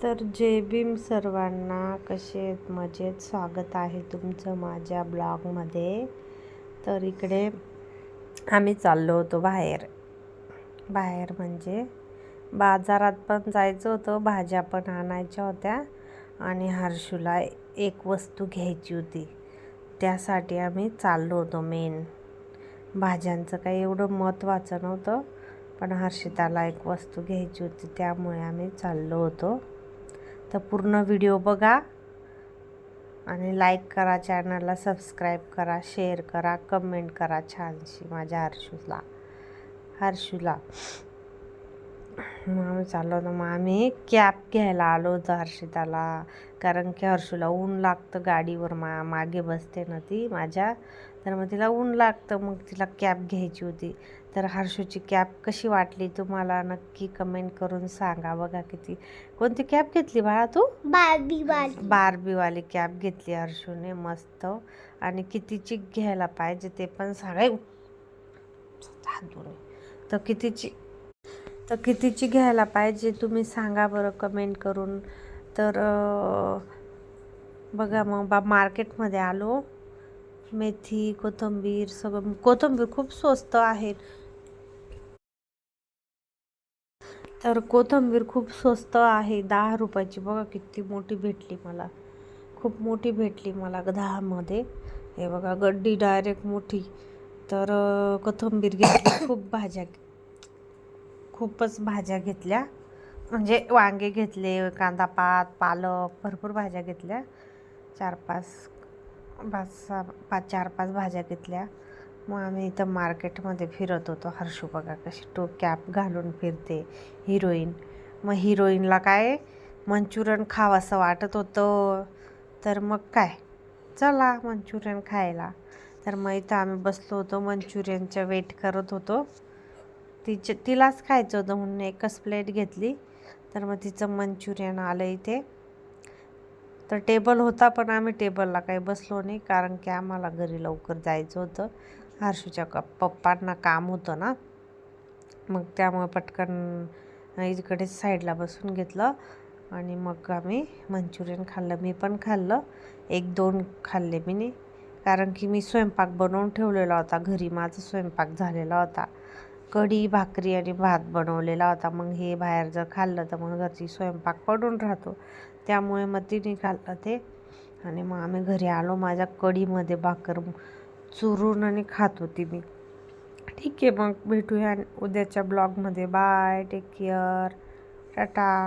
तर जय भीम सर्वांना, कसे आहेत? मजेत. स्वागत आहे तुमचं माझ्या ब्लॉगमध्ये. तर इकडे आम्ही चाललो होतो बाहेर म्हणजे बाजारात पण जायचं होतं, भाज्या पण आणायच्या होत्या आणि हर्षूला एक वस्तू घ्यायची होती. त्यासाठी आम्ही चाललो होतो. मेन भाज्यांचं काही एवढं महत्त्वाचं नव्हतं, पण हर्षिताला एक वस्तू घ्यायची होती, त्यामुळे आम्ही चाललो होतो. तर पूर्ण व्हिडिओ बघा आणि लाईक करा, चॅनलला सबस्क्राईब करा, शेअर करा, कमेंट करा छानशी माझ्या हर्षूला. मग आम्ही चाललो होतो. मग आम्ही कॅप घ्यायला आलो होतो हर्षिताला, कारण की हर्षूला ऊन लागतं. गाडीवर मागे बसते ना ती माझ्या, तर मग तिला ऊन लागतं. मग तिला कॅप घ्यायची होती. तर हर्षूची कॅप कशी वाटली तुम्हाला नक्की कमेंट करून सांगा. बघा किती. कोणती कॅप घेतली बाळा तू? बार्बीवाली कॅप घेतली हर्षूने, मस्त. आणि कितीची घ्यायला पाहिजे ते पण सांगा. तर कितीची घ्यायला पाहिजे तुम्ही सांगा बरं कमेंट करून. तर बघा, मग मार्केटमध्ये आलो. मेथी, कोथिंबीर, सगळं. कोथिंबीर खूप स्वस्त आहे. तर कोथिंबीर खूप स्वस्त आहे, 10 रुपयाची. बघा किती मोठी भेटली मला, खूप मोठी भेटली मला 10मध्ये. हे बघा, गड्डी डायरेक्ट मोठी. तर कोथिंबीर घेतली. खूपच भाज्या घेतल्या, म्हणजे वांगे घेतले, कांदा पात, पालक, भरपूर भाज्या घेतल्या. 4-5 भाज्या घेतल्या. मग आम्ही इथं मार्केटमध्ये फिरत होतो. हर्षू बघा कशी कॅप घालून फिरते, हिरोईन. मग हिरोईनला काय मंचुरियन खावंसं वाटत होतं, तर मग काय, चला मंचुरियन खायला. तर मग इथं आम्ही बसलो होतो, मंचुरियनच्या वेट करत होतो. तिलाच खायचं होतं म्हणून एकच प्लेट घेतली. तर मग तिचं मंचुरियन आलं इथे. तर टेबल होता, पण आम्ही टेबलला काही बसलो नाही, कारण की आम्हाला घरी लवकर जायचं होतं. हर्षूच्या पप्पांना काम होतं ना, मग त्यामुळे पटकन इकडेच साईडला बसून घेतलं. आणि मग आम्ही मंचुरियन खाल्लं. मी पण खाल्लं, 1-2 खाल्ले मी नाही, कारण की मी स्वयंपाक बनवून ठेवलेला होता घरी. माझा स्वयंपाक झालेला होता, कढी, भाकरी आणि भात बनवलेला होता. मग हे बाहेर जर खाल्लं तर मग घरची स्वयंपाक पडून राहतो, त्यामुळे मग तिने खाल्लं ते. आणि मग आम्ही घरी आलो. माझ्या कढीमध्ये भाकर चुरून आणि खात होती मी. ठीक आहे, मग भेटूया उद्याच्या ब्लॉगमध्ये. Bye, take care, Tata.